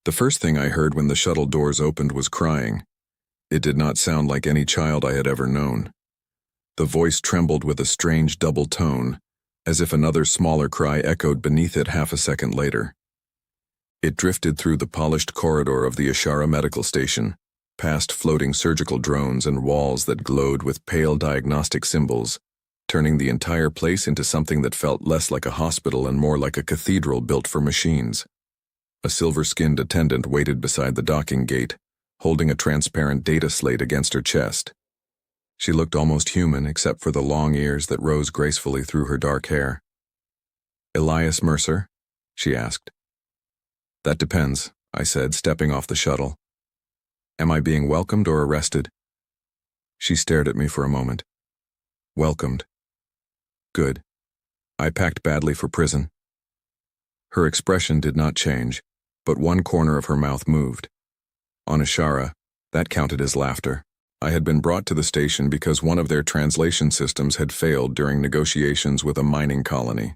The first thing I heard when the shuttle doors opened was crying. It did not sound like any child I had ever known. The voice trembled with a strange double tone, as if another smaller cry echoed beneath it half a second later. It drifted through the polished corridor of the Ishara medical station, past floating surgical drones and walls that glowed with pale diagnostic symbols, turning the entire place into something that felt less like a hospital and more like a cathedral built for machines. A silver-skinned attendant waited beside the docking gate, holding a transparent data slate against her chest. She looked almost human except for the long ears that rose gracefully through her dark hair. "Elias Mercer?" she asked. "That depends," I said, stepping off the shuttle. "Am I being welcomed or arrested?" She stared at me for a moment. "Welcomed." "Good. I packed badly for prison." Her expression did not change, but one corner of her mouth moved. On Ishara, that counted as laughter. I had been brought to the station because one of their translation systems had failed during negotiations with a mining colony.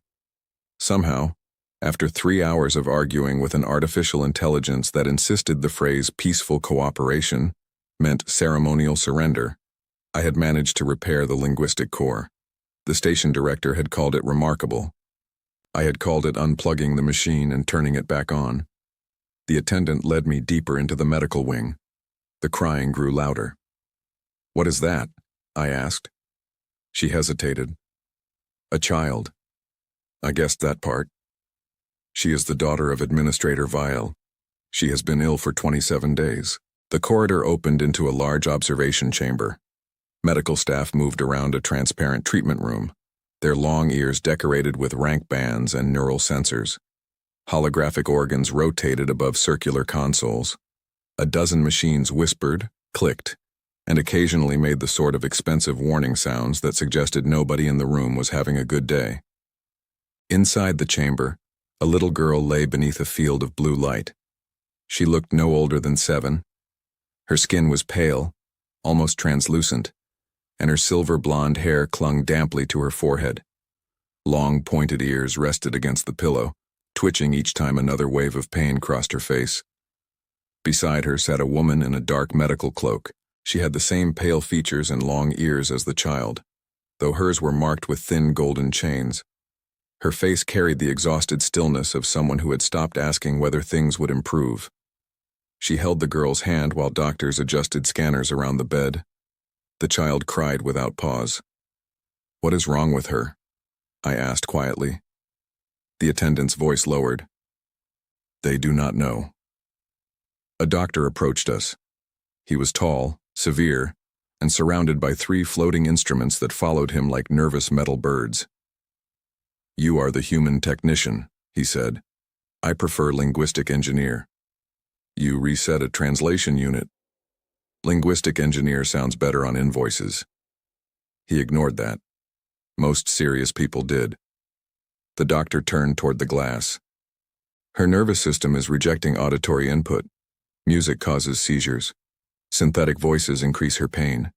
Somehow, after 3 hours of arguing with an artificial intelligence that insisted the phrase peaceful cooperation meant ceremonial surrender, I had managed to repair the linguistic core. The station director had called it remarkable. I had called it unplugging the machine and turning it back on. The attendant led me deeper into the medical wing. The crying grew louder. "What is that?" I asked. She hesitated. "A child." I guessed that part. "She is the daughter of Administrator Weil. She has been ill for 27 days. The corridor opened into a large observation chamber. Medical staff moved around a transparent treatment room, their long ears decorated with rank bands and neural sensors. Holographic organs rotated above circular consoles. A dozen machines whispered, clicked, and occasionally made the sort of expensive warning sounds that suggested nobody in the room was having a good day. Inside the chamber, a little girl lay beneath a field of blue light. She looked no older than 7. Her skin was pale, almost translucent, and her silver blonde hair clung damply to her forehead. Long pointed ears rested against the pillow, twitching each time another wave of pain crossed her face. Beside her sat a woman in a dark medical cloak. She had the same pale features and long ears as the child, though hers were marked with thin golden chains. Her face carried the exhausted stillness of someone who had stopped asking whether things would improve. She held the girl's hand while doctors adjusted scanners around the bed. The child cried without pause. "What is wrong with her?" I asked quietly. The attendant's voice lowered. "They do not know." A doctor approached us. He was tall, severe, and surrounded by 3 floating instruments that followed him like nervous metal birds. "You are the human technician," he said. "I prefer linguistic engineer. You reset a translation unit. Linguistic engineer sounds better on invoices." He ignored that. Most serious people did. The doctor turned toward the glass. "Her nervous system is rejecting auditory input. Music causes seizures. Synthetic voices increase her pain.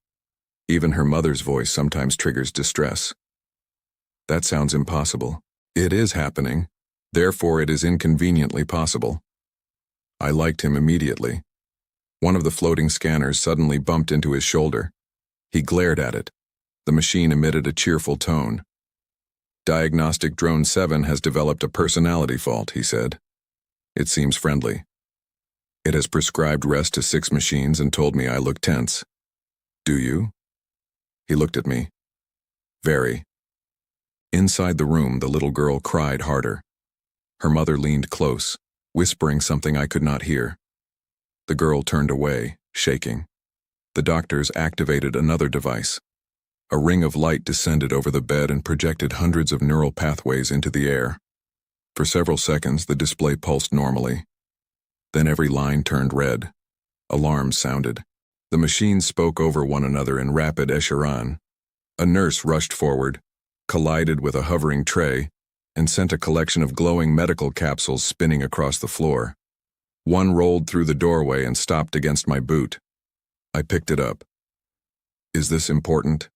Even her mother's voice sometimes triggers distress." "That sounds impossible." "It is happening. Therefore it is inconveniently possible." I liked him immediately. One of the floating scanners suddenly bumped into his shoulder. He glared at it. The machine emitted a cheerful tone. "Diagnostic Drone 7 has developed a personality fault," he said. "It seems friendly. It has prescribed rest to 6 machines and told me I look tense. Do you?" He looked at me. "Very." Inside the room, the little girl cried harder. Her mother leaned close, whispering something I could not hear. The girl turned away, shaking. The doctors activated another device. A ring of light descended over the bed and projected hundreds of neural pathways into the air. For several seconds, the display pulsed normally. Then every line turned red. Alarms sounded. The machines spoke over one another in rapid Seran. A nurse rushed forward, collided with a hovering tray, and sent a collection of glowing medical capsules spinning across the floor. One rolled through the doorway and stopped against my boot. I picked it up. "Is this important?"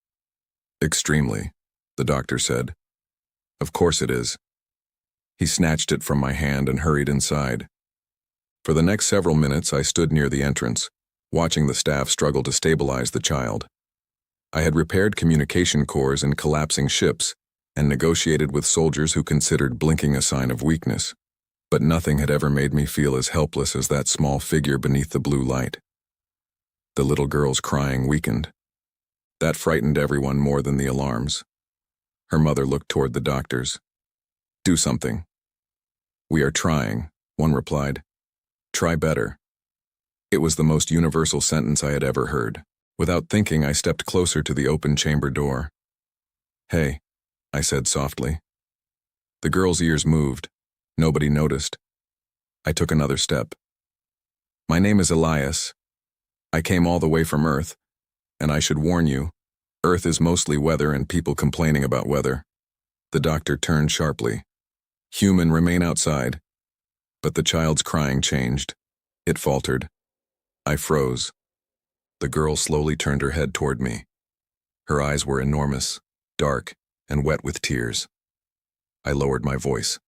"Extremely," the doctor said. "Of course it is." He snatched it from my hand and hurried inside. For the next several minutes, I stood near the entrance, watching the staff struggle to stabilize the child. I had repaired communication cores in collapsing ships and negotiated with soldiers who considered blinking a sign of weakness, but nothing had ever made me feel as helpless as that small figure beneath the blue light. The little girl's crying weakened. That frightened everyone more than the alarms. Her mother looked toward the doctors. "Do something." "We are trying," one replied. "Try better." It was the most universal sentence I had ever heard. Without thinking, I stepped closer to the open chamber door. "Hey," I said softly. The girl's ears moved. Nobody noticed. I took another step. "My name is Elias. I came all the way from Earth, and I should warn you, Earth is mostly weather and people complaining about weather." The doctor turned sharply. "Human, remain outside." But the child's crying changed. It faltered. I froze. The girl slowly turned her head toward me. Her eyes were enormous, dark, and wet with tears. I lowered my voice.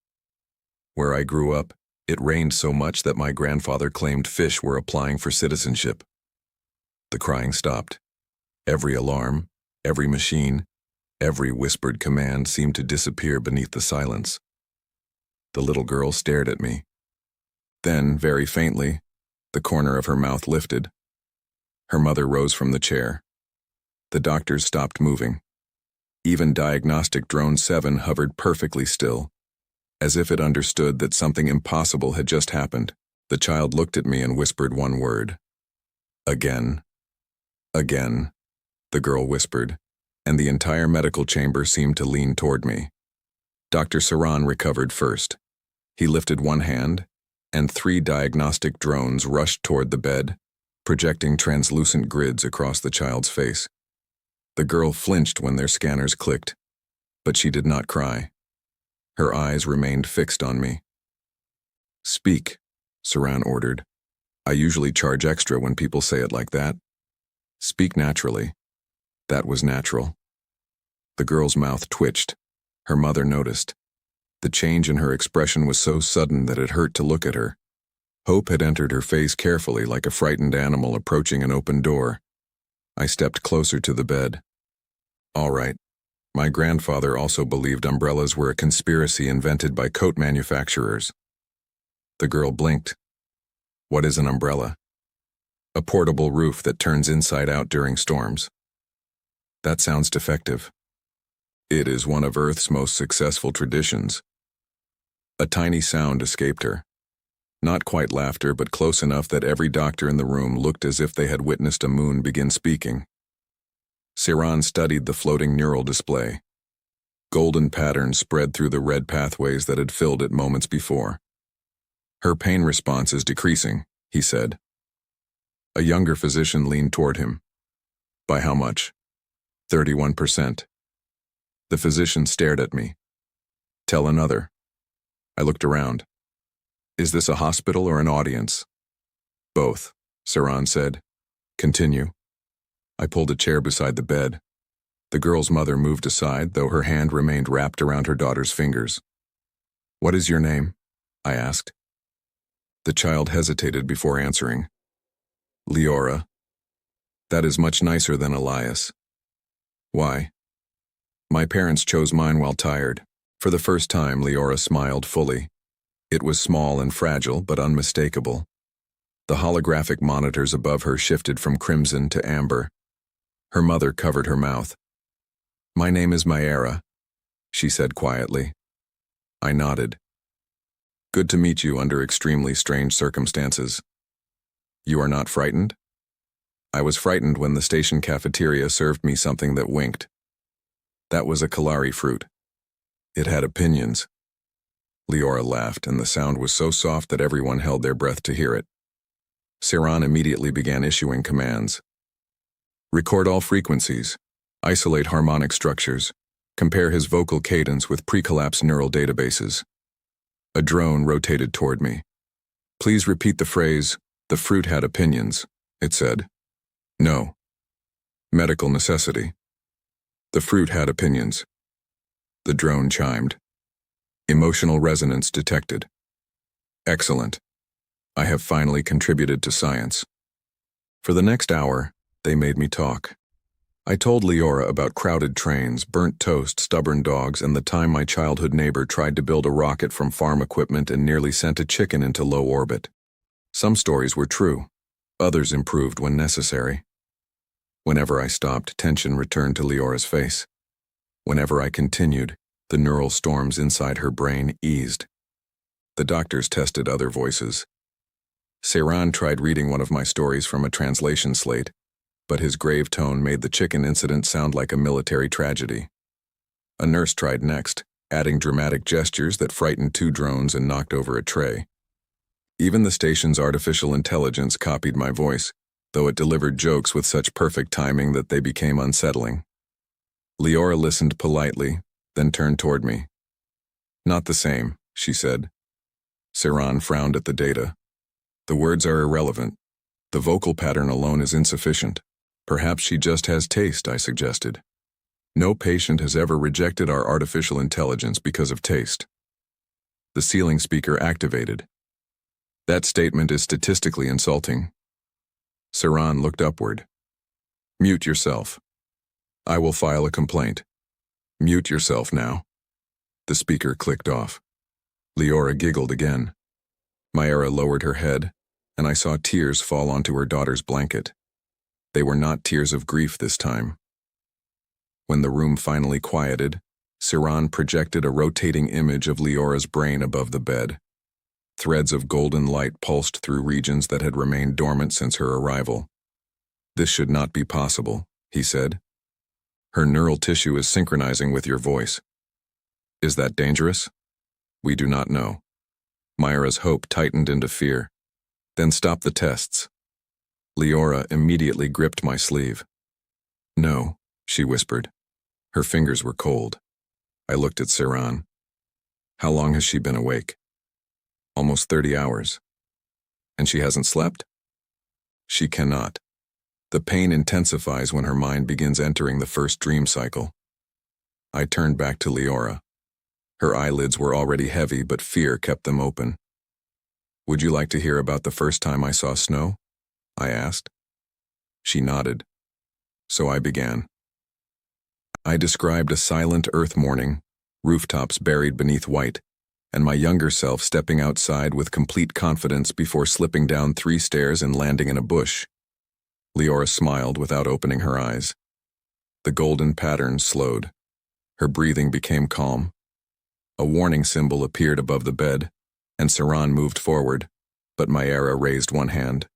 "Where I grew up, it rained so much that my grandfather claimed fish were applying for citizenship." The crying stopped. Every alarm, every machine, every whispered command seemed to disappear beneath the silence. The little girl stared at me. Then, very faintly, the corner of her mouth lifted. Her mother rose from the chair. The doctors stopped moving. Even Diagnostic Drone 7 hovered perfectly still, as if it understood that something impossible had just happened. The child looked at me and whispered one word. "Again." "Again," the girl whispered, and the entire medical chamber seemed to lean toward me. Dr. Seran recovered first. He lifted one hand, and 3 diagnostic drones rushed toward the bed, projecting translucent grids across the child's face. The girl flinched when their scanners clicked, but she did not cry. Her eyes remained fixed on me. "Speak," Seran ordered. "I usually charge extra when people say it like that. Speak naturally." That was natural. The girl's mouth twitched. Her mother noticed. The change in her expression was so sudden that it hurt to look at her. Hope had entered her face carefully, like a frightened animal approaching an open door. I stepped closer to the bed. "All right. My grandfather also believed umbrellas were a conspiracy invented by coat manufacturers." The girl blinked. "What is an umbrella?" "A portable roof that turns inside out during storms." "That sounds defective." "It is one of Earth's most successful traditions." A tiny sound escaped her. Not quite laughter, but close enough that every doctor in the room looked as if they had witnessed a moon begin speaking. Seran studied the floating neural display. Golden patterns spread through the red pathways that had filled it moments before. "Her pain response is decreasing," he said. A younger physician leaned toward him. "By how much?" 31%. The physician stared at me. "Tell another." I looked around. "Is this a hospital or an audience?" "Both," Seran said. "Continue." I pulled a chair beside the bed. The girl's mother moved aside, though her hand remained wrapped around her daughter's fingers. "What is your name?" I asked. The child hesitated before answering. "Liora." "That is much nicer than Elias." "Why?" "My parents chose mine while tired." For the first time, Liora smiled fully. It was small and fragile, but unmistakable. The holographic monitors above her shifted from crimson to amber. Her mother covered her mouth. "My name is Maera," she said quietly. I nodded. "Good to meet you under extremely strange circumstances." "You are not frightened?" "I was frightened when the station cafeteria served me something that winked. That was a Kalari fruit. It had opinions." Liora laughed, and the sound was so soft that everyone held their breath to hear it. Seran immediately began issuing commands. "Record all frequencies. Isolate harmonic structures. Compare his vocal cadence with pre-collapse neural databases." A drone rotated toward me. "Please repeat the phrase, 'The fruit had opinions,'" it said. "No. Medical necessity. The fruit had opinions." The drone chimed. "Emotional resonance detected." "Excellent. I have finally contributed to science. For the next hour, they made me talk. I told Liora about crowded trains, burnt toast, stubborn dogs, and the time my childhood neighbor tried to build a rocket from farm equipment and nearly sent a chicken into low orbit. Some stories were true. Others improved when necessary. Whenever I stopped, tension returned to Liora's face. Whenever I continued, the neural storms inside her brain eased. The doctors tested other voices. Seran tried reading one of my stories from a translation slate, but his grave tone made the chicken incident sound like a military tragedy. A nurse tried next, adding dramatic gestures that frightened 2 drones and knocked over a tray. Even the station's artificial intelligence copied my voice, though it delivered jokes with such perfect timing that they became unsettling. Liora listened politely, then turned toward me. "Not the same," she said. Seran frowned at the data. "The words are irrelevant. The vocal pattern alone is insufficient. Perhaps she just has taste," I suggested. "No patient has ever rejected our artificial intelligence because of taste." The ceiling speaker activated. "That statement is statistically insulting." Seran looked upward. "Mute yourself. I will file a complaint. Mute yourself now." The speaker clicked off. Liora giggled again. Maera lowered her head, and I saw tears fall onto her daughter's blanket. They were not tears of grief this time. When the room finally quieted, Seran projected a rotating image of Liora's brain above the bed. Threads of golden light pulsed through regions that had remained dormant since her arrival. "This should not be possible," he said. "Her neural tissue is synchronizing with your voice." "Is that dangerous?" "We do not know." Maera's hope tightened into fear. "Then stop the tests." Liora immediately gripped my sleeve. "No," she whispered. Her fingers were cold. I looked at Seran. "How long has she been awake?" "Almost 30 hours. And she hasn't slept?" "She cannot. The pain intensifies when her mind begins entering the first dream cycle." I turned back to Liora. Her eyelids were already heavy, but fear kept them open. "Would you like to hear about the first time I saw snow?" I asked. She nodded. So I began. I described a silent earth morning, rooftops buried beneath white, and my younger self stepping outside with complete confidence before slipping down 3 stairs and landing in a bush. Liora smiled without opening her eyes. The golden pattern slowed. Her breathing became calm. A warning symbol appeared above the bed, and Seran moved forward, but Maera raised one hand.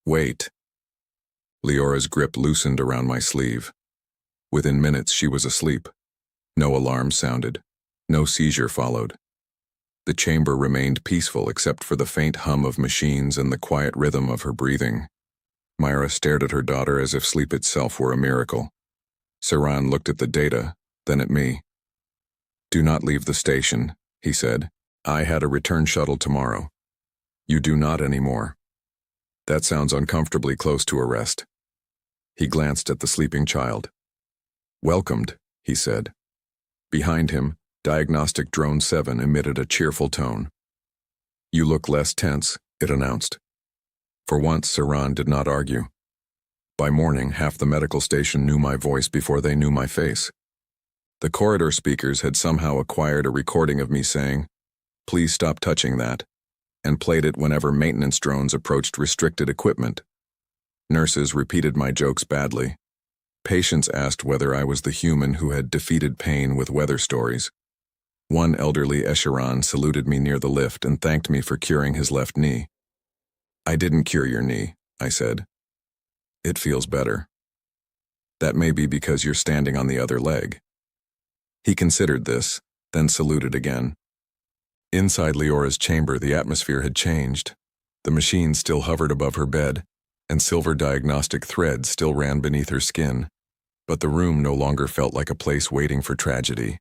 "Wait." Leora's grip loosened around my sleeve. Within minutes she was asleep. No alarm sounded. No seizure followed. The chamber remained peaceful except for the faint hum of machines and the quiet rhythm of her breathing. Maera stared at her daughter as if sleep itself were a miracle. Seran looked at the data, then at me. "Do not leave the station," he said. "I had a return shuttle tomorrow. You do not anymore. That sounds uncomfortably close to arrest." He glanced at the sleeping child. "Welcomed," he said. Behind him, Diagnostic Drone 7 emitted a cheerful tone. "You look less tense," it announced. For once, Seran did not argue. By morning, half the medical station knew my voice before they knew my face. The corridor speakers had somehow acquired a recording of me saying, "Please stop touching that," and played it whenever maintenance drones approached restricted equipment. Nurses repeated my jokes badly. Patients asked whether I was the human who had defeated pain with weather stories. One elderly Escheron saluted me near the lift and thanked me for curing his left knee. "I didn't cure your knee," I said. "It feels better." "That may be because you're standing on the other leg." He considered this, then saluted again. Inside Leora's chamber, the atmosphere had changed. The machine still hovered above her bed, and silver diagnostic threads still ran beneath her skin. But the room no longer felt like a place waiting for tragedy.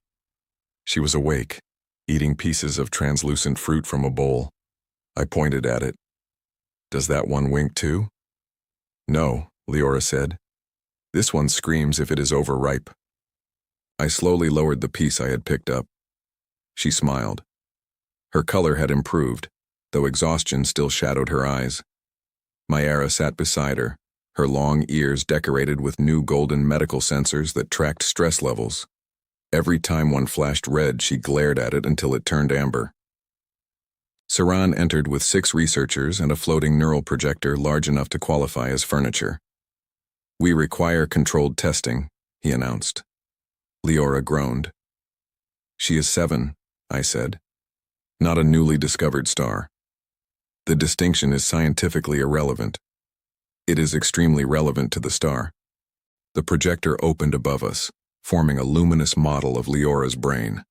She was awake, eating pieces of translucent fruit from a bowl. I pointed at it. "Does that one wink too?" "No," Liora said. "This one screams if it is overripe." I slowly lowered the piece I had picked up. She smiled. Her color had improved, though exhaustion still shadowed her eyes. Maera sat beside her, her long ears decorated with new golden medical sensors that tracked stress levels. Every time one flashed red, she glared at it until it turned amber. Seran entered with 6 researchers and a floating neural projector large enough to qualify as furniture. "We require controlled testing," he announced. Liora groaned. "She is 7, I said. "Not a newly discovered star. The distinction is scientifically irrelevant. It is extremely relevant to the star." The projector opened above us, forming a luminous model of Liora's brain.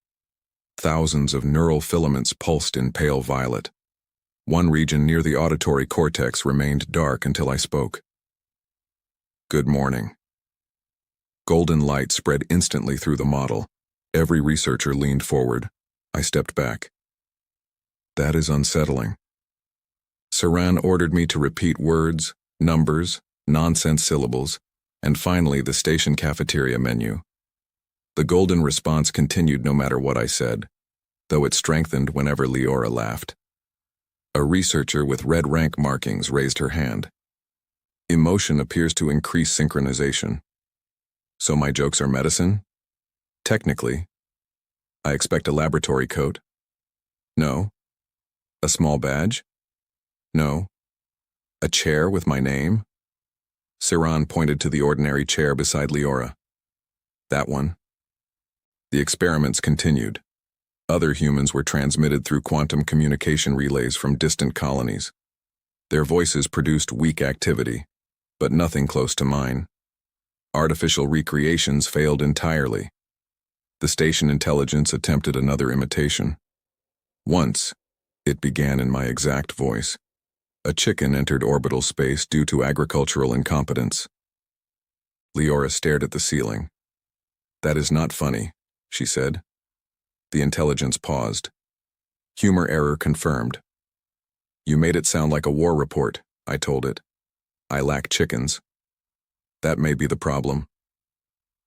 Thousands of neural filaments pulsed in pale violet. One region near the auditory cortex remained dark until I spoke. "Good morning." Golden light spread instantly through the model. Every researcher leaned forward. I stepped back. "That is unsettling." Seran ordered me to repeat words, numbers, nonsense syllables, and finally the station cafeteria menu. The golden response continued no matter what I said, though it strengthened whenever Liora laughed. A researcher with red rank markings raised her hand. "Emotion appears to increase synchronization. So my jokes are medicine? Technically. I expect a laboratory coat? No. A small badge? No. A chair with my name?" Seran pointed to the ordinary chair beside Liora. "That one." The experiments continued. Other humans were transmitted through quantum communication relays from distant colonies. Their voices produced weak activity, but nothing close to mine. Artificial recreations failed entirely. The station intelligence attempted another imitation. Once, it began in my exact voice. "A chicken entered orbital space due to agricultural incompetence." Liora stared at the ceiling. "That is not funny," she said. The intelligence paused. "Humor error confirmed." "You made it sound like a war report," I told it. "I lack chickens." "That may be the problem."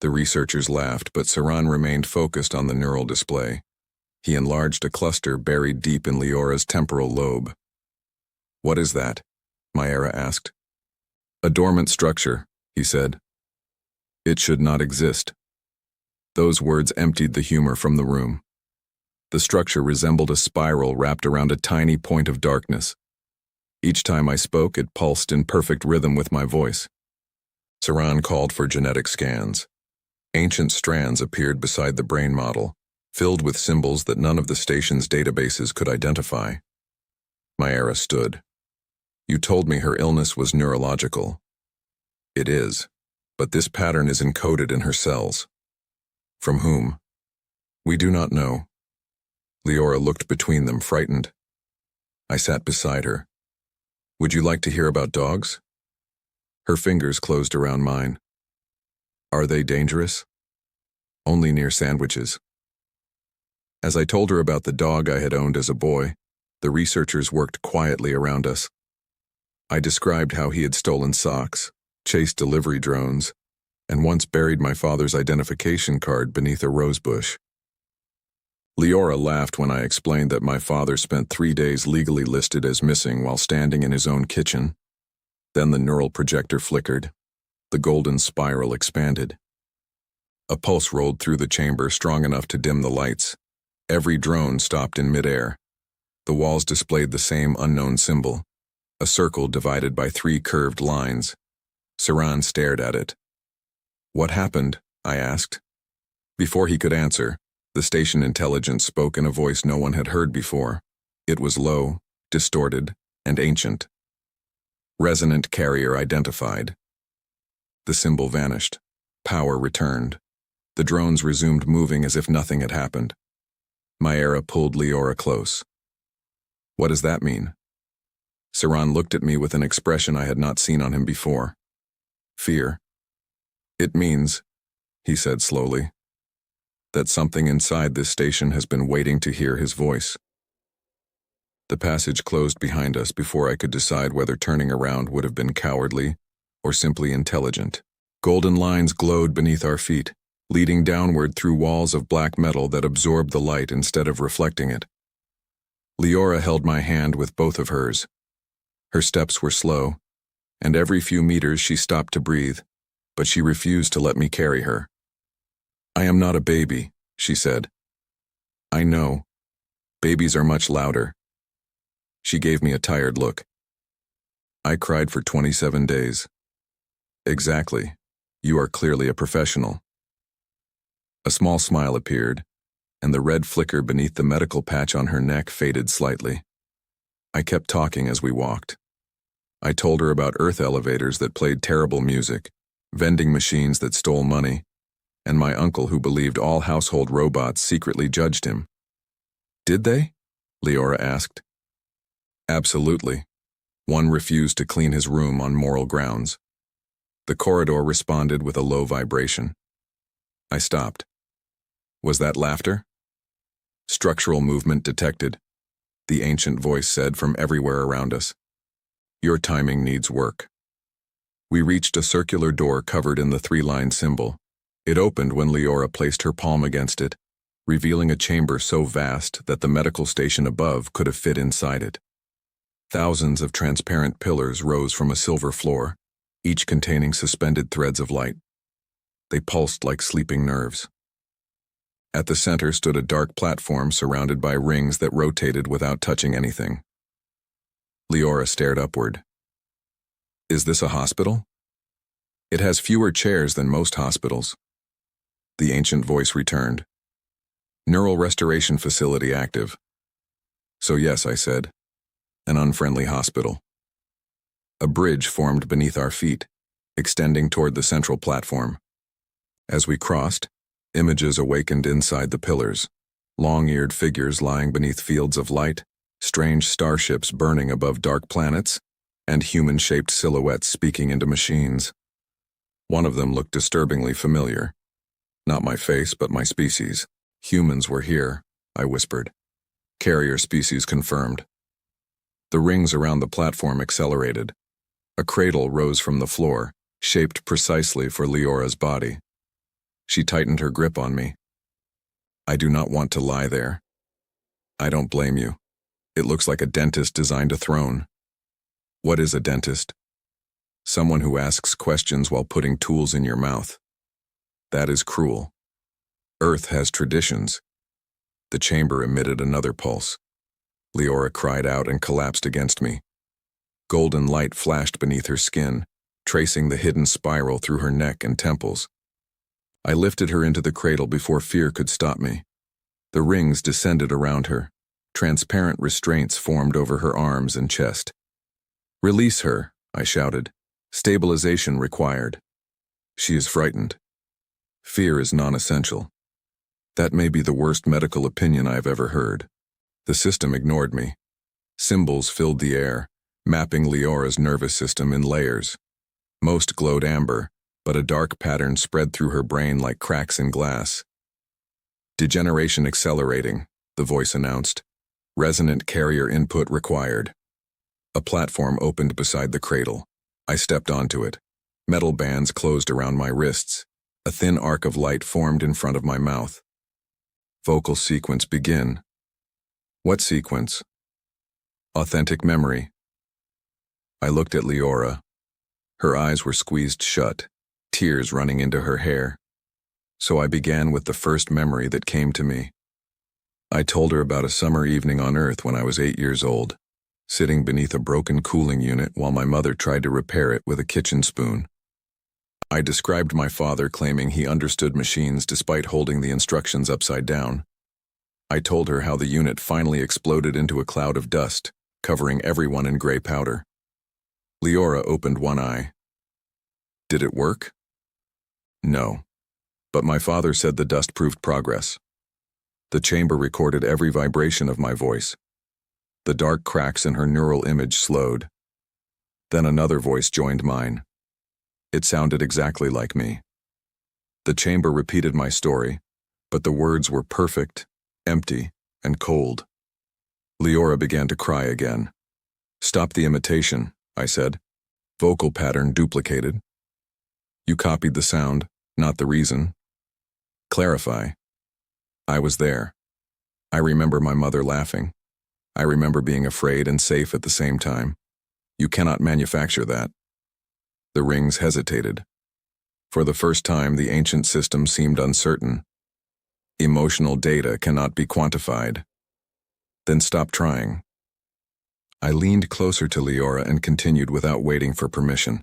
The researchers laughed, but Seran remained focused on the neural display. He enlarged a cluster buried deep in Liora's temporal lobe. "What is that?" Maera asked. "A dormant structure," he said. "It should not exist." Those words emptied the humor from the room. The structure resembled a spiral wrapped around a tiny point of darkness. Each time I spoke, it pulsed in perfect rhythm with my voice. Seran called for genetic scans. Ancient strands appeared beside the brain model, filled with symbols that none of the station's databases could identify. Maera stood. "You told me her illness was neurological." "It is, but this pattern is encoded in her cells." "From whom?" "We do not know." Liora looked between them, frightened. I sat beside her. "Would you like to hear about dogs?" Her fingers closed around mine. "Are they dangerous?" "Only near sandwiches." As I told her about the dog I had owned as a boy, the researchers worked quietly around us. I described how he had stolen socks, chased delivery drones, and once buried my father's identification card beneath a rosebush. Liora laughed when I explained that my father spent 3 days legally listed as missing while standing in his own kitchen. Then the neural projector flickered. The golden spiral expanded. A pulse rolled through the chamber strong enough to dim the lights. Every drone stopped in midair. The walls displayed the same unknown symbol, a circle divided by 3 curved lines. Seran stared at it. "What happened?" I asked. Before he could answer, the station intelligence spoke in a voice no one had heard before. It was low, distorted, and ancient. "Resonant carrier identified." The symbol vanished. Power returned. The drones resumed moving as if nothing had happened. Maera pulled Liora close. "What does that mean?" Seran looked at me with an expression I had not seen on him before. "Fear." "It means," he said slowly, "that something inside this station has been waiting to hear his voice." The passage closed behind us before I could decide whether turning around would have been cowardly or simply intelligent. Golden lines glowed beneath our feet, leading downward through walls of black metal that absorbed the light instead of reflecting it. Liora held my hand with both of hers. Her steps were slow, and every few meters she stopped to breathe, but she refused to let me carry her. "I am not a baby," she said. "I know. Babies are much louder." She gave me a tired look. "I cried for 27 days. "Exactly. You are clearly a professional." A small smile appeared, and the red flicker beneath the medical patch on her neck faded slightly. I kept talking as we walked. I told her about Earth elevators that played terrible music, vending machines that stole money, and my uncle who believed all household robots secretly judged him. "Did they?" Liora asked. "Absolutely. One refused to clean his room on moral grounds." The corridor responded with a low vibration. I stopped. Was that laughter? "Structural movement detected," the ancient voice said from everywhere around us. "Your timing needs work." We reached a circular door covered in the three-line symbol. It opened when Liora placed her palm against it, revealing a chamber so vast that the medical station above could have fit inside it. Thousands of transparent pillars rose from a silver floor, each containing suspended threads of light. They pulsed like sleeping nerves. At the center stood a dark platform surrounded by rings that rotated without touching anything. Liora stared upward. "Is this a hospital?" "It has fewer chairs than most hospitals." The ancient voice returned. "Neural restoration facility active." "So yes," I said. "An unfriendly hospital." A bridge formed beneath our feet, extending toward the central platform. As we crossed, images awakened inside the pillars, long-eared figures lying beneath fields of light, strange starships burning above dark planets, and human-shaped silhouettes speaking into machines. One of them looked disturbingly familiar. Not my face, but my species. "Humans were here," I whispered. "Carrier species confirmed." The rings around the platform accelerated. A cradle rose from the floor, shaped precisely for Liora's body. She tightened her grip on me. "I do not want to lie there." "I don't blame you. It looks like a dentist designed a throne." "What is a dentist?" "Someone who asks questions while putting tools in your mouth." "That is cruel. Earth has traditions." The chamber emitted another pulse. Liora cried out and collapsed against me. Golden light flashed beneath her skin, tracing the hidden spiral through her neck and temples. I lifted her into the cradle before fear could stop me. The rings descended around her. Transparent restraints formed over her arms and chest. "Release her," I shouted. "Stabilization required." "She is frightened." "Fear is non-essential." That may be the worst medical opinion I've ever heard. The system ignored me. Symbols filled the air, mapping Liora's nervous system in layers. Most glowed amber, but a dark pattern spread through her brain like cracks in glass. "Degeneration accelerating," the voice announced. "Resonant carrier input required." A platform opened beside the cradle. I stepped onto it. Metal bands closed around my wrists. A thin arc of light formed in front of my mouth. "Vocal sequence begin." "What sequence?" "Authentic memory." I looked at Liora. Her eyes were squeezed shut, tears running into her hair. So I began with the first memory that came to me. I told her about a summer evening on Earth when I was 8 years old, sitting beneath a broken cooling unit while my mother tried to repair it with a kitchen spoon. I described my father claiming he understood machines despite holding the instructions upside down. I told her how the unit finally exploded into a cloud of dust, covering everyone in gray powder. Liora opened one eye. "Did it work?" "No. But my father said the dust proved progress." The chamber recorded every vibration of my voice. The dark cracks in her neural image slowed. Then another voice joined mine. It sounded exactly like me. The chamber repeated my story, but the words were perfect, empty, and cold. Liora began to cry again. "Stop the imitation," I said. "Vocal pattern duplicated." "You copied the sound, not the reason." "Clarify." I was there. I remember my mother laughing. I remember being afraid and safe at the same time. You cannot manufacture that. The rings hesitated. For the first time, the ancient system seemed uncertain. Emotional data cannot be quantified. Then stop trying. I leaned closer to Liora and continued without waiting for permission.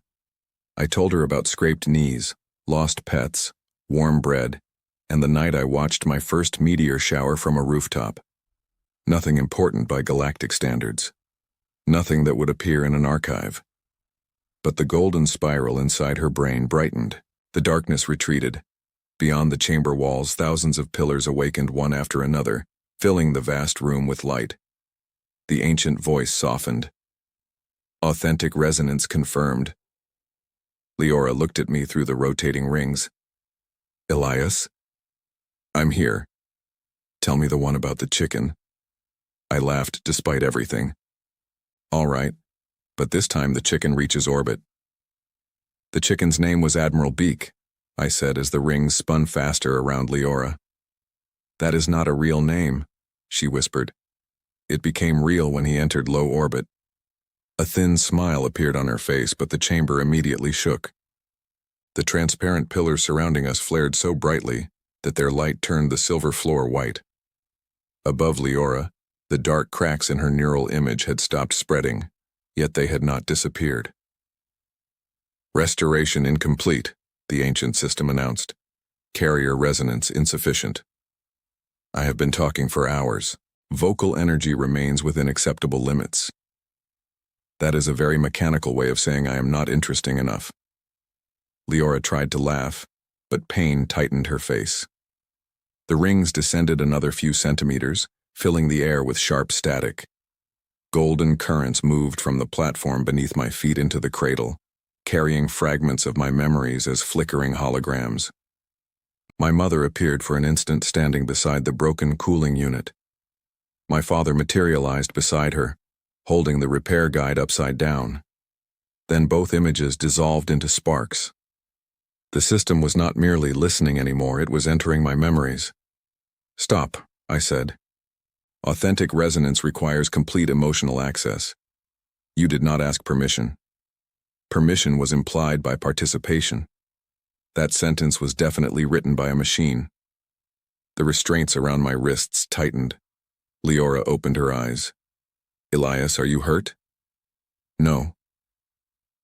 I told her about scraped knees, lost pets, warm bread, and the night I watched my first meteor shower from a rooftop. Nothing important by galactic standards. Nothing that would appear in an archive. But the golden spiral inside her brain brightened. The darkness retreated. Beyond the chamber walls, thousands of pillars awakened one after another, filling the vast room with light. The ancient voice softened. Authentic resonance confirmed. Liora looked at me through the rotating rings. Elias? I'm here. Tell me the one about the chicken. I laughed despite everything. All right, but this time the chicken reaches orbit. The chicken's name was Admiral Beak, I said as the rings spun faster around Liora. That is not a real name, she whispered. It became real when he entered low orbit. A thin smile appeared on her face, but the chamber immediately shook. The transparent pillars surrounding us flared so brightly that their light turned the silver floor white. Above Liora, the dark cracks in her neural image had stopped spreading, yet they had not disappeared. Restoration incomplete, the ancient system announced. Carrier resonance insufficient. I have been talking for hours. Vocal energy remains within acceptable limits. That is a very mechanical way of saying I am not interesting enough. Liora tried to laugh, but pain tightened her face. The rings descended another few centimeters, filling the air with sharp static. Golden currents moved from the platform beneath my feet into the cradle, carrying fragments of my memories as flickering holograms. My mother appeared for an instant standing beside the broken cooling unit. My father materialized beside her, holding the repair guide upside down. Then both images dissolved into sparks. The system was not merely listening anymore, it was entering my memories. Stop, I said. Authentic resonance requires complete emotional access. You did not ask permission. Permission was implied by participation. That sentence was definitely written by a machine. The restraints around my wrists tightened. Liora opened her eyes. Elias, are you hurt? No.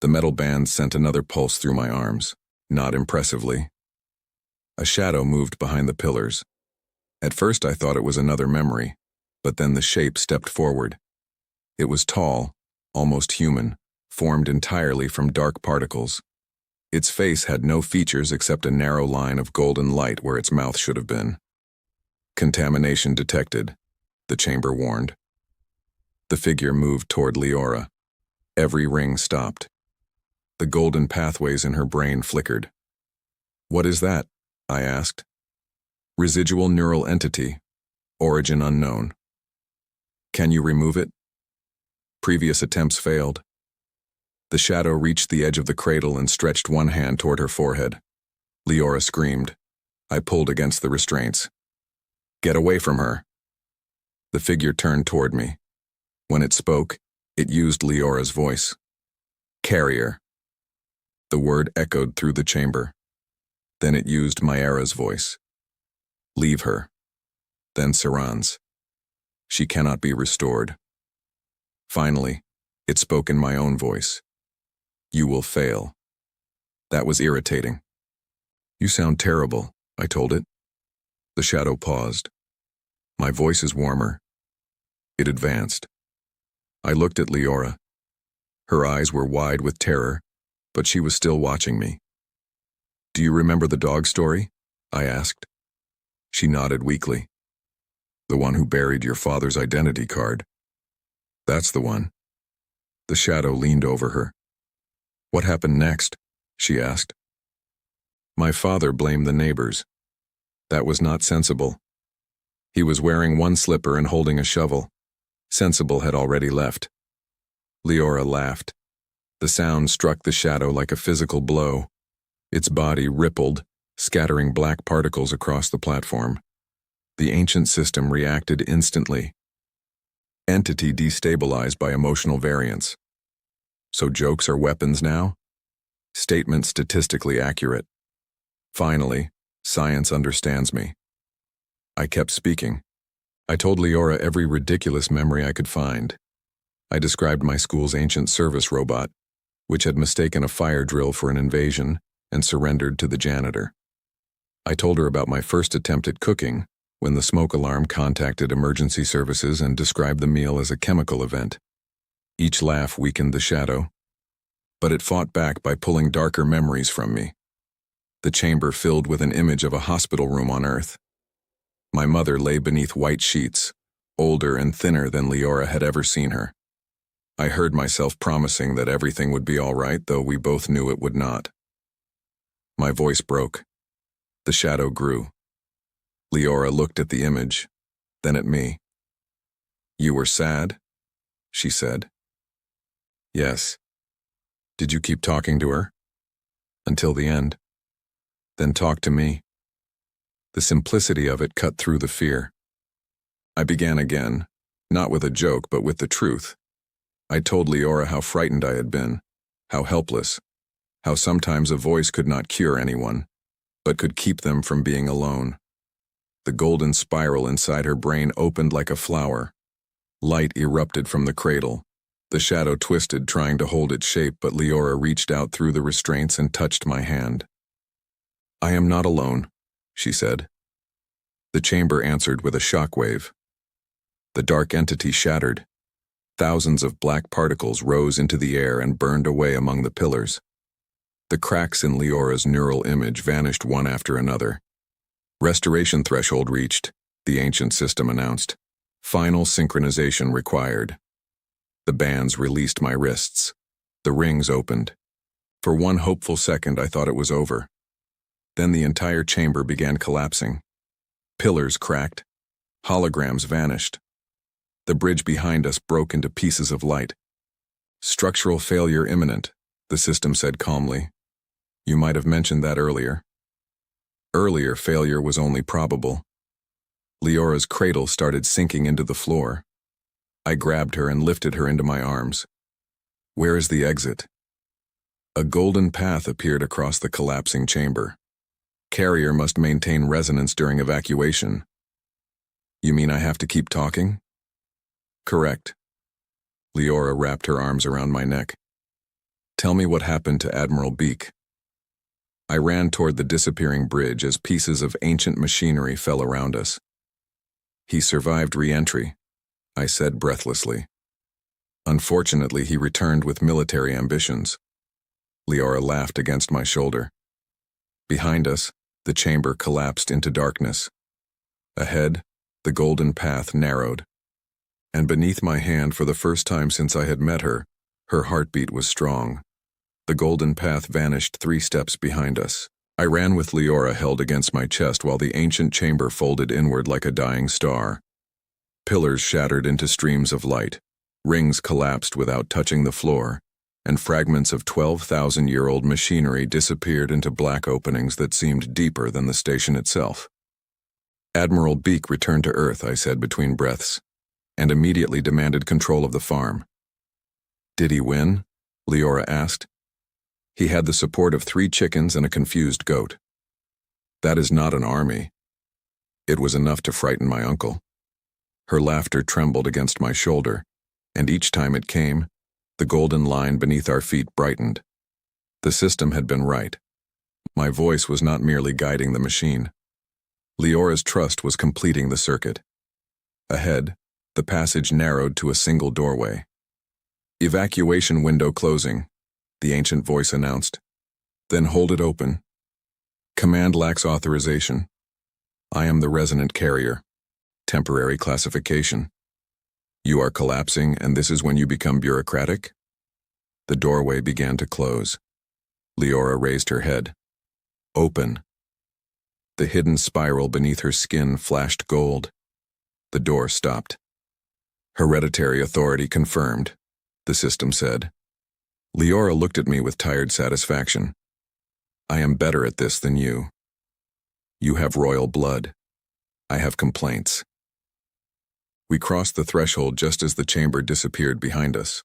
The metal band sent another pulse through my arms, not impressively. A shadow moved behind the pillars. At first I thought it was another memory, but then the shape stepped forward. It was tall, almost human, formed entirely from dark particles. Its face had no features except a narrow line of golden light where its mouth should have been. Contamination detected, the chamber warned. The figure moved toward Liora. Every ring stopped. The golden pathways in her brain flickered. What is that? I asked. Residual neural entity. Origin unknown. Can you remove it? Previous attempts failed. The shadow reached the edge of the cradle and stretched one hand toward her forehead. Liora screamed. I pulled against the restraints. Get away from her. The figure turned toward me. When it spoke, it used Liora's voice. Carrier. The word echoed through the chamber. Then it used Maera's voice. Leave her. Then Seran's. She cannot be restored. Finally, it spoke in my own voice. You will fail. That was irritating. You sound terrible, I told it. The shadow paused. My voice is warmer. It advanced. I looked at Liora. Her eyes were wide with terror, but she was still watching me. Do you remember the dog story? I asked. She nodded weakly. The one who buried your father's identity card. That's the one. The shadow leaned over her. What happened next? She asked. My father blamed the neighbors. That was not sensible. He was wearing one slipper and holding a shovel. Sensible had already left. Liora laughed. The sound struck the shadow like a physical blow. Its body rippled, scattering black particles across the platform. The ancient system reacted instantly. Entity destabilized by emotional variance. So jokes are weapons now? Statement statistically accurate. Finally, science understands me. I kept speaking. I told Liora every ridiculous memory I could find. I described my school's ancient service robot, which had mistaken a fire drill for an invasion and surrendered to the janitor. I told her about my first attempt at cooking, when the smoke alarm contacted emergency services and described the meal as a chemical event. Each laugh weakened the shadow, but it fought back by pulling darker memories from me. The chamber filled with an image of a hospital room on Earth. My mother lay beneath white sheets, older and thinner than Liora had ever seen her. I heard myself promising that everything would be all right, though we both knew it would not. My voice broke. The shadow grew. Liora looked at the image, then at me. "You were sad?" she said. "Yes." "Did you keep talking to her?" "Until the end." "Then talk to me." The simplicity of it cut through the fear. I began again, not with a joke but with the truth. I told Liora how frightened I had been, how helpless, how sometimes a voice could not cure anyone, but could keep them from being alone. The golden spiral inside her brain opened like a flower. Light erupted from the cradle. The shadow twisted, trying to hold its shape, but Liora reached out through the restraints and touched my hand. "I am not alone," she said. The chamber answered with a shockwave. The dark entity shattered. Thousands of black particles rose into the air and burned away among the pillars. The cracks in Liora's neural image vanished one after another. "Restoration threshold reached," the ancient system announced. "Final synchronization required." The bands released my wrists. The rings opened. For one hopeful second, I thought it was over. Then the entire chamber began collapsing. Pillars cracked. Holograms vanished. The bridge behind us broke into pieces of light. "Structural failure imminent," the system said calmly. "You might have mentioned that earlier." Earlier failure was only probable. Liora's cradle started sinking into the floor. I grabbed her and lifted her into my arms. "Where is the exit?" A golden path appeared across the collapsing chamber. "Carrier must maintain resonance during evacuation." "You mean I have to keep talking?" "Correct." Liora wrapped her arms around my neck. "Tell me what happened to Admiral Beak." I ran toward the disappearing bridge as pieces of ancient machinery fell around us. "He survived re-entry," I said breathlessly. "Unfortunately, he returned with military ambitions." Liora laughed against my shoulder. Behind us, the chamber collapsed into darkness. Ahead, the golden path narrowed. And beneath my hand, for the first time since I had met her, her heartbeat was strong. The golden path vanished 3 steps behind us. I ran with Liora held against my chest while the ancient chamber folded inward like a dying star. Pillars shattered into streams of light, rings collapsed without touching the floor, and fragments of 12,000-year-old machinery disappeared into black openings that seemed deeper than the station itself. "Admiral Beak returned to Earth," I said between breaths, "and immediately demanded control of the farm." "Did he win?" Liora asked. "He had the support of 3 chickens and a confused goat." "That is not an army." It was enough to frighten my uncle. Her laughter trembled against my shoulder, and each time it came, the golden line beneath our feet brightened. The system had been right. My voice was not merely guiding the machine. Liora's trust was completing the circuit. Ahead, the passage narrowed to a single doorway. "Evacuation window closing," the ancient voice announced. "Then hold it open." "Command lacks authorization." "I am the resonant carrier. Temporary classification." "You are collapsing, and this is when you become bureaucratic?" The doorway began to close. Liora raised her head. "Open." The hidden spiral beneath her skin flashed gold. The door stopped. "Hereditary authority confirmed," the system said. Liora looked at me with tired satisfaction. "I am better at this than you. You have royal blood. I have complaints." We crossed the threshold just as the chamber disappeared behind us.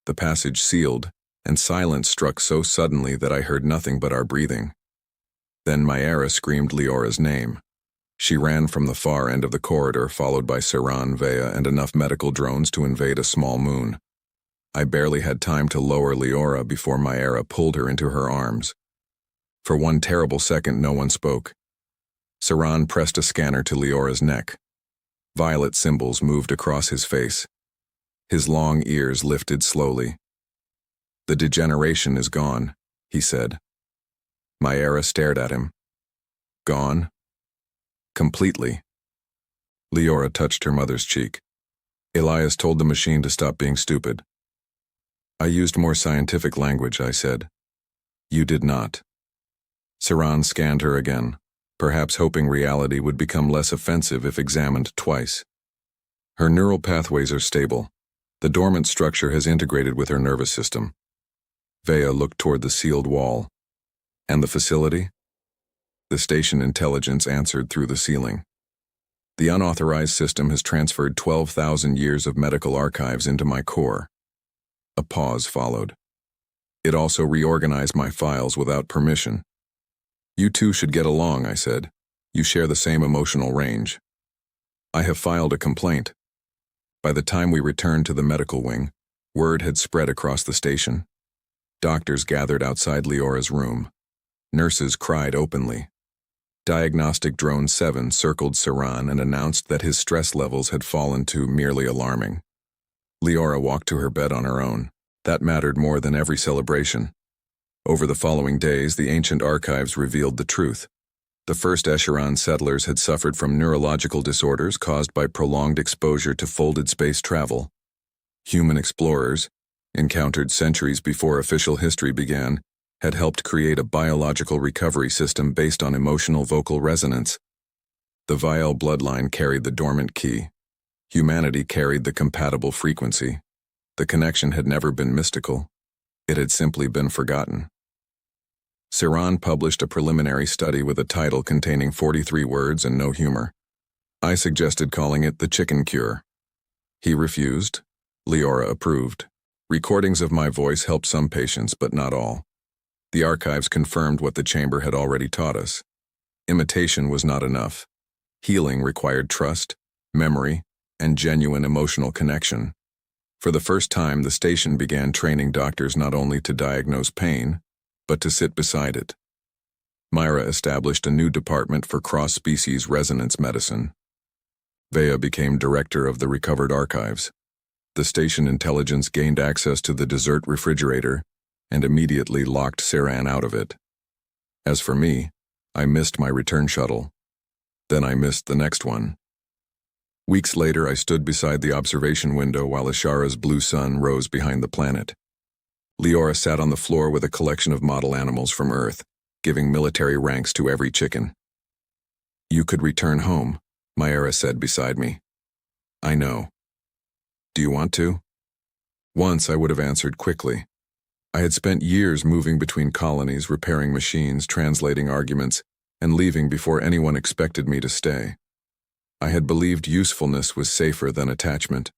The passage sealed, and silence struck so suddenly that I heard nothing but our breathing. Then Maera screamed Liora's name. She ran from the far end of the corridor, followed by Seran, Vea, and enough medical drones to invade a small moon. I barely had time to lower Liora before Maera pulled her into her arms. For one terrible second, no one spoke. Seran pressed a scanner to Liora's neck. Violet symbols moved across his face. His long ears lifted slowly. "The degeneration is gone," he said. Maera stared at him. "Gone?" "Completely." Liora touched her mother's cheek. "Elias told the machine to stop being stupid." "I used more scientific language," I said. "You did not." Seran scanned her again, perhaps hoping reality would become less offensive if examined twice. "Her neural pathways are stable. The dormant structure has integrated with her nervous system." Vea looked toward the sealed wall. "And the facility?" The station intelligence answered through the ceiling. "The unauthorized system has transferred 12,000 years of medical archives into my core." A pause followed. "It also reorganized my files without permission." "You two should get along," I said. "You share the same emotional range." "I have filed a complaint." By the time we returned to the medical wing, word had spread across the station. Doctors gathered outside Liora's room. Nurses cried openly. Diagnostic Drone 7 circled Seran and announced that his stress levels had fallen to merely alarming. Liora walked to her bed on her own. That mattered more than every celebration. Over the following days, the ancient archives revealed the truth. The first Escheron settlers had suffered from neurological disorders caused by prolonged exposure to folded space travel. Human explorers, encountered centuries before official history began, had helped create a biological recovery system based on emotional vocal resonance. The Vial bloodline carried the dormant key. Humanity carried the compatible frequency. The connection had never been mystical. It had simply been forgotten. Seran published a preliminary study with a title containing 43 words and no humor. I suggested calling it The Chicken Cure. He refused. Liora approved. Recordings of my voice helped some patients, but not all. The archives confirmed what the chamber had already taught us. Imitation was not enough. Healing required trust, memory, and genuine emotional connection. For the first time, the station began training doctors not only to diagnose pain, but to sit beside it. Maera established a new department for cross-species resonance medicine. Vea became director of the recovered archives. The station intelligence gained access to the dessert refrigerator and immediately locked Seran out of it. As for me, I missed my return shuttle. Then I missed the next one. Weeks later, I stood beside the observation window while Ashara's blue sun rose behind the planet. Liora sat on the floor with a collection of model animals from Earth, giving military ranks to every chicken. "You could return home," Maera said beside me. "I know. Do you want to?" Once I would have answered quickly. I had spent years moving between colonies, repairing machines, translating arguments, and leaving before anyone expected me to stay. I had believed usefulness was safer than attachment.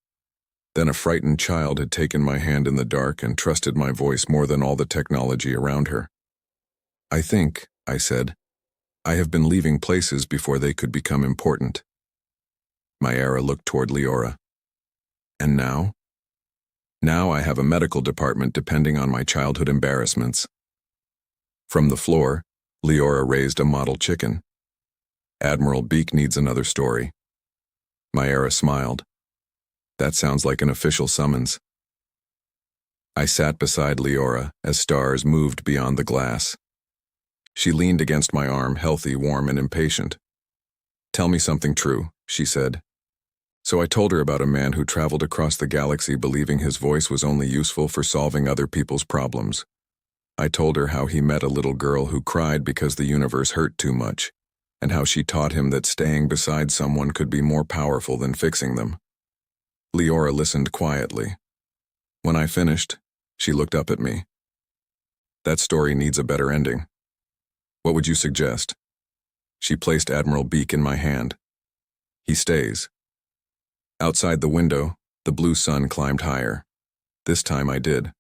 Then a frightened child had taken my hand in the dark and trusted my voice more than all the technology around her. "I think," I said, "I have been leaving places before they could become important." Maera looked toward Liora. "And now?" "Now I have a medical department depending on my childhood embarrassments." From the floor, Liora raised a model chicken. "Admiral Beak needs another story." Maera smiled. "That sounds like an official summons." I sat beside Liora as stars moved beyond the glass. She leaned against my arm, healthy, warm, and impatient. "Tell me something true," she said. So I told her about a man who traveled across the galaxy believing his voice was only useful for solving other people's problems. I told her how he met a little girl who cried because the universe hurt too much, and how she taught him that staying beside someone could be more powerful than fixing them. Liora listened quietly. When I finished, she looked up at me. "That story needs a better ending. What would you suggest?" She placed Admiral Beak in my hand. "He stays." Outside the window, the blue sun climbed higher. This time I did.